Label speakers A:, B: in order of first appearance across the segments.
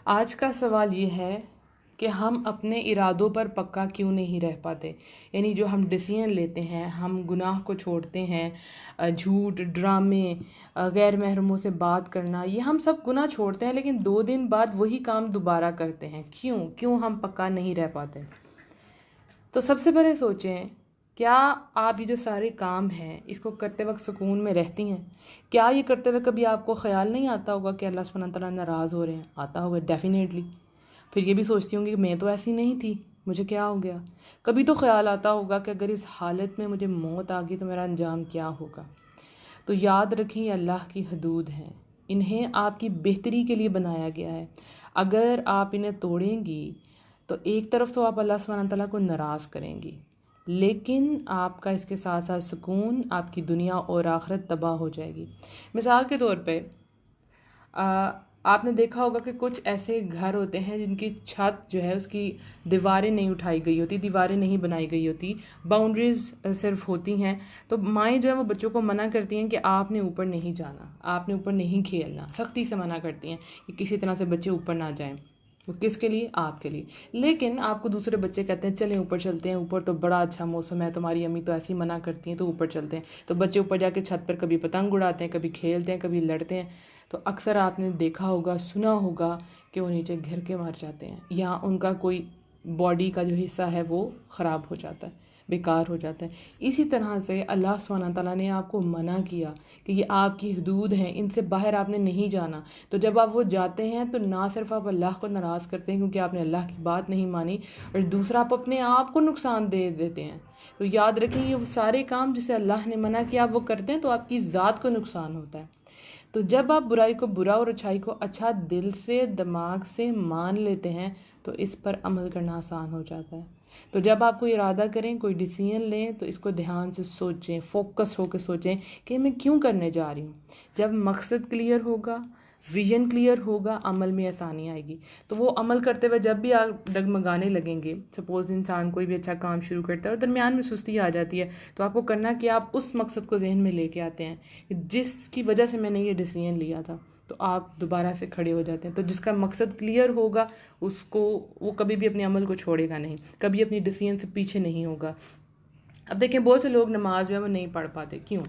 A: آج کا سوال یہ ہے کہ ہم اپنے ارادوں پر پکا کیوں نہیں رہ پاتے. یعنی جو ہم ڈیسیژن لیتے ہیں، ہم گناہ کو چھوڑتے ہیں، جھوٹ، ڈرامے، غیر محرموں سے بات کرنا، یہ ہم سب گناہ چھوڑتے ہیں لیکن 2 دن بعد وہی کام دوبارہ کرتے ہیں. کیوں ہم پکا نہیں رہ پاتے؟ تو سب سے پہلے سوچیں، کیا آپ یہ جو سارے کام ہیں اس کو کرتے وقت سکون میں رہتی ہیں؟ کیا یہ کرتے ہوئے کبھی آپ کو خیال نہیں آتا ہوگا کہ اللہ سبحانہ تعالیٰ ناراض ہو رہے ہیں؟ آتا ہوگا ڈیفینیٹلی. پھر یہ بھی سوچتی ہوں گی کہ میں تو ایسی نہیں تھی، مجھے کیا ہو گیا؟ کبھی تو خیال آتا ہوگا کہ اگر اس حالت میں مجھے موت آ گئی تو میرا انجام کیا ہوگا؟ تو یاد رکھیں، یہ اللہ کی حدود ہیں، انہیں آپ کی بہتری کے لیے بنایا گیا ہے. اگر آپ انہیں توڑیں گی تو ایک طرف تو آپ اللہ سبحانہ تعالیٰ کو ناراض کریں گی، لیکن آپ کا اس کے ساتھ ساتھ سکون، آپ کی دنیا اور آخرت تباہ ہو جائے گی. مثال کے طور پہ آپ نے دیکھا ہوگا کہ کچھ ایسے گھر ہوتے ہیں جن کی چھت جو ہے اس کی دیواریں نہیں اٹھائی گئی ہوتی، دیواریں نہیں بنائی گئی ہوتی، باؤنڈریز صرف ہوتی ہیں. تو مائیں جو ہے وہ بچوں کو منع کرتی ہیں کہ آپ نے اوپر نہیں جانا، آپ نے اوپر نہیں کھیلنا، سختی سے منع کرتی ہیں کہ کسی طرح سے بچے اوپر نہ جائیں. وہ کس کے لیے؟ آپ کے لیے. لیکن آپ کو دوسرے بچے کہتے ہیں چلیں اوپر چلتے ہیں، اوپر تو بڑا اچھا موسم ہے، تمہاری امی تو ایسی منع کرتی ہیں تو اوپر چلتے ہیں. تو بچے اوپر جا کے چھت پر کبھی پتنگ اڑاتے ہیں، کبھی کھیلتے ہیں، کبھی لڑتے ہیں. تو اکثر آپ نے دیکھا ہوگا، سنا ہوگا کہ وہ نیچے گر کے مر جاتے ہیں، یا ان کا کوئی باڈی کا جو حصہ ہے وہ خراب ہو جاتا ہے، بیکار ہو جاتا ہے. اسی طرح سے اللہ سبحانہ تعالیٰ نے آپ کو منع کیا کہ یہ آپ کی حدود ہیں، ان سے باہر آپ نے نہیں جانا. تو جب آپ وہ جاتے ہیں تو نہ صرف آپ اللہ کو ناراض کرتے ہیں کیونکہ آپ نے اللہ کی بات نہیں مانی، اور دوسرا آپ اپنے آپ کو نقصان دے دیتے ہیں. تو یاد رکھیں، یہ سارے کام جسے اللہ نے منع کیا آپ وہ کرتے ہیں تو آپ کی ذات کو نقصان ہوتا ہے. تو جب آپ برائی کو برا اور اچھائی کو اچھا دل سے، دماغ سے مان لیتے ہیں تو اس پر عمل کرنا آسان ہو جاتا ہے. تو جب آپ کوئی ارادہ کریں، کوئی ڈیسیژن لیں تو اس کو دھیان سے سوچیں، فوکس ہو کے سوچیں کہ میں کیوں کرنے جا رہی ہوں. جب مقصد کلیئر ہوگا، ویژن کلیئر ہوگا، عمل میں آسانی آئے گی. تو وہ عمل کرتے ہوئے جب بھی آپ ڈگمگانے لگیں گے، سپوز انسان کوئی بھی اچھا کام شروع کرتا ہے اور درمیان میں سستی آ جاتی ہے، تو آپ کو کرنا کہ آپ اس مقصد کو ذہن میں لے کے آتے ہیں کہ جس کی وجہ سے میں نے یہ ڈیسیژن لیا تھا. تو آپ دوبارہ سے کھڑے ہو جاتے ہیں. تو جس کا مقصد کلیئر ہوگا اس کو، وہ کبھی بھی اپنے عمل کو چھوڑے گا نہیں، کبھی اپنی ڈیسیژن سے پیچھے نہیں ہوگا. اب دیکھیں، بہت سے لوگ نماز جو ہے وہ نہیں پڑھ پاتے. کیوں؟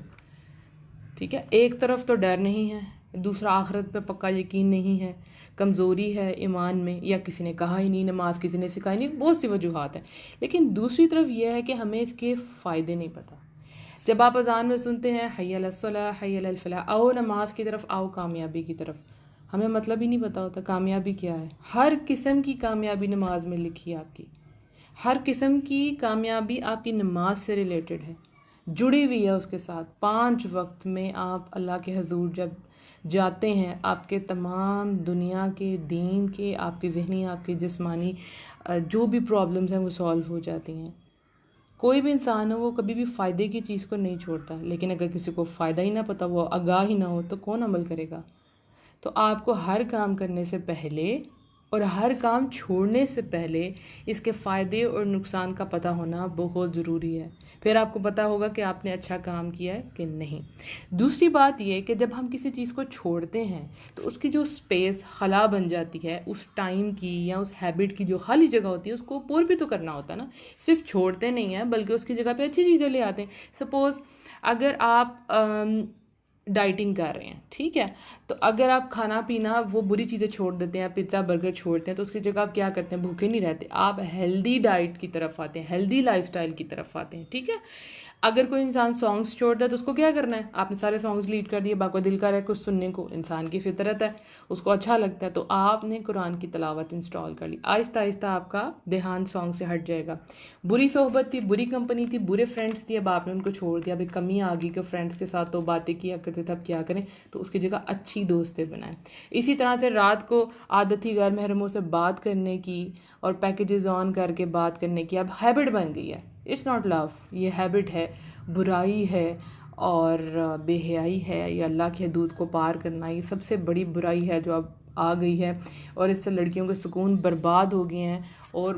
A: ٹھیک ہے، ایک طرف تو ڈر نہیں ہے، دوسرا آخرت پہ پکا یقین نہیں ہے، کمزوری ہے ایمان میں، یا کسی نے کہا ہی نہیں نماز، کسی نے سکھائی نہیں، بہت سی وجوہات ہیں. لیکن دوسری طرف یہ ہے کہ ہمیں اس کے فائدے نہیں پتہ. جب آپ اذان میں سنتے ہیں حی علی الصلاۃ، حی علی الفلاح، آؤ نماز کی طرف، آؤ کامیابی کی طرف، ہمیں مطلب ہی نہیں پتہ ہوتا کامیابی کیا ہے. ہر قسم کی کامیابی نماز میں لکھی ہے آپ کی، ہر قسم کی کامیابی آپ کی نماز سے ریلیٹڈ ہے، جڑی ہوئی ہے اس کے ساتھ. 5 وقت میں آپ اللہ کے حضور جب جاتے ہیں، آپ کے تمام دنیا کے، دین کے، آپ کے ذہنی، آپ کے جسمانی جو بھی پرابلمز ہیں وہ سالو ہو جاتی ہیں. کوئی بھی انسان ہو وہ کبھی بھی فائدے کی چیز کو نہیں چھوڑتا، لیکن اگر کسی کو فائدہ ہی نہ پتہ، وہ آگاہ ہی نہ ہو، تو کون عمل کرے گا؟ تو آپ کو ہر کام کرنے سے پہلے اور ہر کام چھوڑنے سے پہلے اس کے فائدے اور نقصان کا پتہ ہونا بہت ضروری ہے. پھر آپ کو پتہ ہوگا کہ آپ نے اچھا کام کیا ہے کہ نہیں. دوسری بات یہ کہ جب ہم کسی چیز کو چھوڑتے ہیں تو اس کی جو اسپیس، خلا بن جاتی ہے، اس ٹائم کی یا اس ہیبٹ کی جو خالی جگہ ہوتی ہے اس کو پور بھی تو کرنا ہوتا ہے نا. صرف چھوڑتے نہیں ہیں بلکہ اس کی جگہ پہ اچھی چیزیں لے آتے ہیں. سپوز اگر آپ ڈائٹنگ کر رہے ہیں، ٹھیک ہے، تو اگر آپ کھانا پینا وہ بری چیزیں چھوڑ دیتے ہیں، پیزا برگر چھوڑتے ہیں، تو اس کی جگہ آپ کیا کرتے ہیں؟ بھوکے نہیں رہتے، آپ ہیلدی ڈائٹ کی طرف آتے ہیں، ہیلدی لائف سٹائل کی طرف آتے ہیں. ٹھیک ہے. اگر کوئی انسان سانگس چھوڑتا ہے تو اس کو کیا کرنا ہے؟ آپ نے سارے سانگس ڈیلیٹ کر دیے، باقی دل کا رہے کچھ سننے کو، انسان کی فطرت ہے، اس کو اچھا لگتا ہے. تو آپ نے قرآن کی تلاوت انسٹال کر لی، آہستہ آہستہ آپ کا دھیان سانگ سے ہٹ جائے گا. بری صحبت تھی، بری کمپنی تھی، برے فرینڈس تھی، اب آپ نے ان کو چھوڑ دیا. ابھی کمی آ گئی کہ فرینڈس کے ساتھ تو باتیں کیا کرتے تھے، اب کیا کریں؟ تو اس کی جگہ اچھی دوستیں بنائیں. اسی طرح سے رات کو عادت تھی غیر محرموں سے بات کرنے کی اور پیکیجز آن کر کے بات کرنے کی، اب ہیبٹ بن گئی ہے. اٹس ناٹ لو، یہ ہیبٹ ہے، برائی ہے اور بے حیائی ہے. یہ اللہ کی حدود کو پار کرنا، یہ سب سے بڑی برائی ہے جو اب آ گئی ہے، اور اس سے لڑکیوں کے سکون برباد ہو گئے ہیں. اور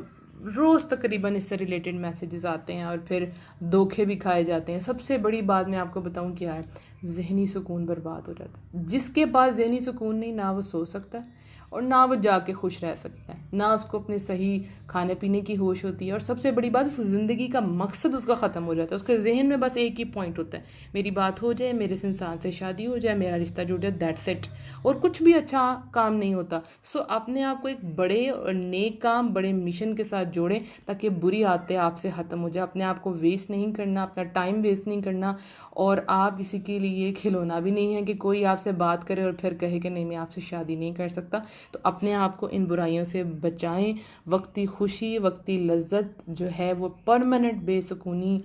A: روز تقریباً اس سے ریلیٹڈ میسیجز آتے ہیں اور پھر دھوکے بھی کھائے جاتے ہیں. سب سے بڑی بات میں آپ کو بتاؤں کیا ہے؟ ذہنی سکون برباد ہو جاتا ہے. جس کے پاس ذہنی سکون نہیں، نہ وہ سو سکتا ہے اور نہ وہ جا کے خوش رہ سکتا ہے، نہ اس کو اپنے صحیح کھانے پینے کی ہوش ہوتی ہے، اور سب سے بڑی بات اس زندگی کا مقصد اس کا ختم ہو جاتا ہے۔ اس کے ذہن میں بس ایک ہی پوائنٹ ہوتا ہے، میری بات ہو جائے، میرے سے انسان سے شادی ہو جائے، میرا رشتہ جڑ جائے، دیٹس اٹ، اور کچھ بھی اچھا کام نہیں ہوتا۔ سو اپنے آپ کو ایک بڑے اور نیک کام، بڑے مشن کے ساتھ جوڑیں تاکہ بری عادتیں آپ سے ختم ہو جائے۔ اپنے آپ کو ویسٹ نہیں کرنا، اپنا ٹائم ویسٹ نہیں کرنا، اور آپ کسی کے لیے کھلونا بھی نہیں ہے کہ کوئی آپ سے بات کرے اور پھر کہے کہ نہیں میں آپ سے شادی نہیں کر سکتا۔ تو اپنے آپ کو ان برائیوں سے بچائیں۔ وقتی خوشی، وقتی لذت جو ہے وہ پرماننٹ بے سکونی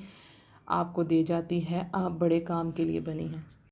A: آپ کو دے جاتی ہے۔ آپ بڑے کام کے لیے بنی ہیں۔